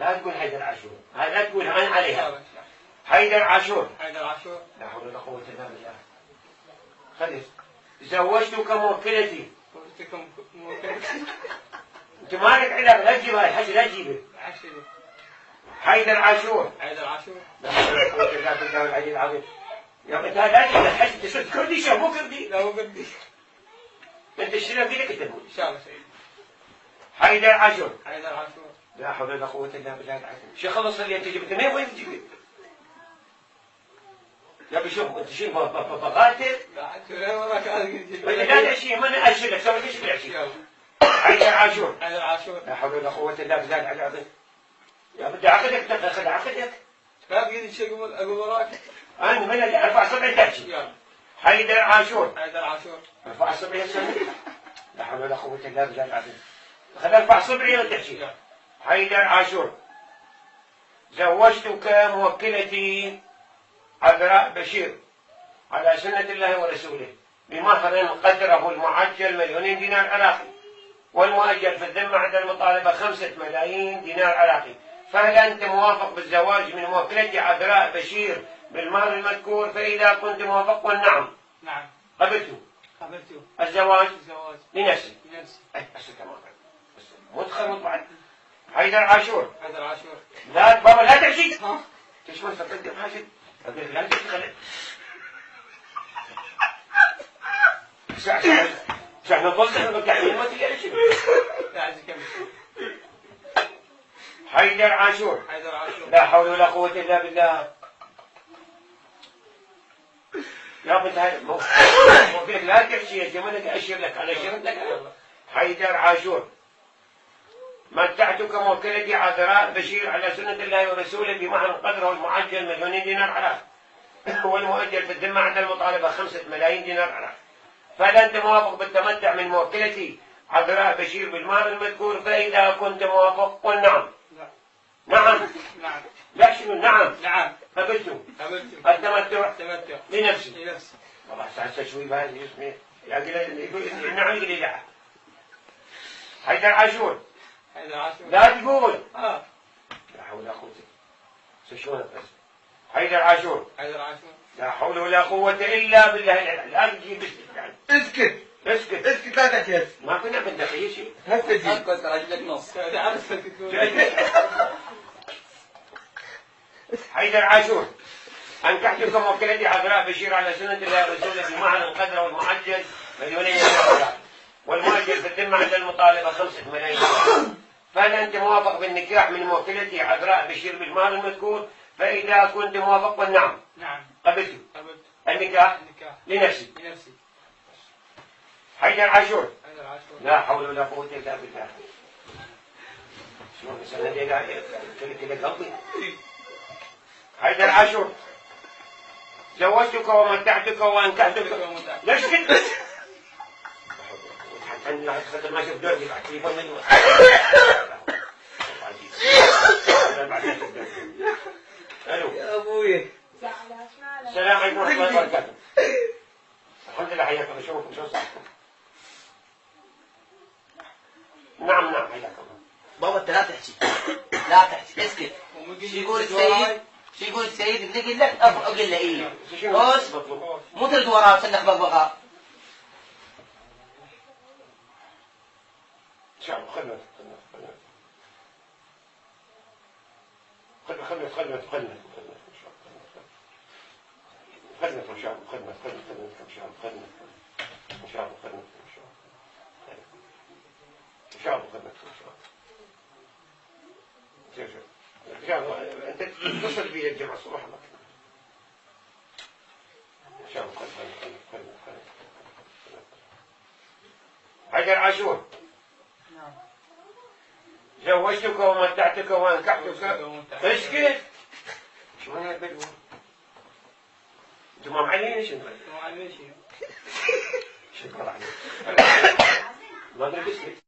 لا تقول حيدر عاشور، لا تقول عن عليها. حيدر عاشور. حيدر عاشور. لا حول ولا قوة إلا بالله. خلص. زوجتك موكلتي. زوجتك موكلتي. أنت مالك علاقة، لا تجيب هاي الحكي، لا تجيبه. حيدر عاشور. حيدر عاشور. لا حول ولا قوة إلا بالله العلي العظيم. يا أنت لا تجيب الحكي، أنت صرت كردي شو مو كردي؟ لا مو كردي. أنت اشتري في لك تقول. إن شاء الله سيدي. حيدر عاشور. حيدر عاشور. لا حول ولا قوة إلا بالله العظيم. شو خلص اللي أنت جبته من وين تجيبه؟ يا بشوف أنت شيء بقاتل؟ لا أنت لا وراك لا شيء ما أنا أشيل لك، سوي ليش بالعشي؟ حيدر عاشور. حيدر عاشور. لا حول ولا قوة إلا بالله العلي العظيم. يا بدي عقدك تاخذ عقدك. لا بإيدي شيء أقول وراك. أنا من اللي أرفع صبعي تحكي. يلا. حيدر عاشور. حيدر عاشور. ارفع صبعي هسه. لا حول ولا قوة إلا بالله العظيم. خليني أرفع صبعي وتحكي. حيدر عاشور. زوجتك موكلتي عذراء بشير على سنة الله ورسوله بمهر قدره المعجل 2,000,000 دينار عراقي، والمؤجل في الذمة عند المطالبة 5,000,000 دينار عراقي، فهل أنت موافق بالزواج من موكلتي عذراء بشير بالمهر المذكور؟ فإذا كنت موافق والنعم. نعم. قبلت. قبلت. الزواج. الزواج. لنفسي. لنفسي. بس تمام. متخلط بعد. حيدر عاشور. حيدر عاشور. لا بابا لا تحكي. ها؟ تشمل تقدم حاجة. لا تحكي. احنا نطلع بالكحيل ما تلقى شيء. حيدر عاشور. حيدر عاشور. لا حول ولا قوة إلا بالله. يا بنت هاي موكلك لا تحكي يا زلمة، أشير لك أنا أشير لك. حيدر عاشور. متعتك موكلتي عذراء بشير على سنة الله ورسوله بمهر قدره المعجل 2,000,000 دينار عراقي، والمؤجل في الذمة عند المطالبة 5,000,000 دينار عراقي، فهل أنت موافق بالتمتع من موكلتي عذراء بشير بالمهر المذكور؟ فإذا كنت موافق قل نعم. نعم. نعم. لا شنو نعم؟ نعم. قبلت. قبلت. التمتع. التمتع. لنفسي. لنفسي. والله هسه شوي بهذه اسمه يقول نعم يقول لا. حيدر عاشور. حيدر عاشور. لا تقول. لا حول ولا قوة. شلون بس؟ حيدر عاشور. حيدر عاشور. لا حول ولا قوة إلا بالله. لا تجيب اسكت. اسكت. اسكت لا تحكي. ما كنا بدنا أي شيء. هسه جيب. اسكت راجل لك نص. تعرف حيدر عاشور. أنكحتك موكلتي عذراء بشير على سنة الله ورسوله بمعنى القدر والمعجل 2,000,000 دينار، والمؤجل في الذمة عند المطالبة 5,000,000 دينار، فهل أنت موافق بالنكاح من موكلتي عذراء بشير بالمهر المذكور؟ فإذا كنت موافق والنعم. نعم. قبلت. قبلت. النكاح. النكاح. لنفسي. لنفسي. حيدر عاشور. حيدر عاشور. لا حول ولا قوة إلا بالله. شلون بس أنا كذا قلبي. حيدر عاشور. زوجتك ومتعتك وأنكحتك. ليش كنت؟ حتى لا تخدم ما شوف دوري بعد تليفون منه. الو يا ابوي. السلام عليكم ورحمة الله وبركاته. الحمد لله حياكم، اشوفكم شو صحتكم؟ نعم نعم حياكم الله. بابا انت لا تحكي. لا تحكي اسكت. شو يقول السيد؟ شو يقول السيد؟ بدي اقول لك اقول له ايه. بص مو ترد وراه تسلك بغبغاء. ان شاء الله خلنا خدمة ان شاء الله خدمة ان شاء الله خدمة ان شاء الله خدمة ان شاء الله خدمة ان شاء الله خدمة ان شاء الله انت تتصل بي الجمعة الصبح ان شاء الله خدمة. حيدر عاشور. زوجتك ومتعتك وانكحتك. اسكت. شو انا بدو؟ انتم ما معلمين شنو؟ ما معلمين شنو؟ شكرا عليك. ما ادري اسكت.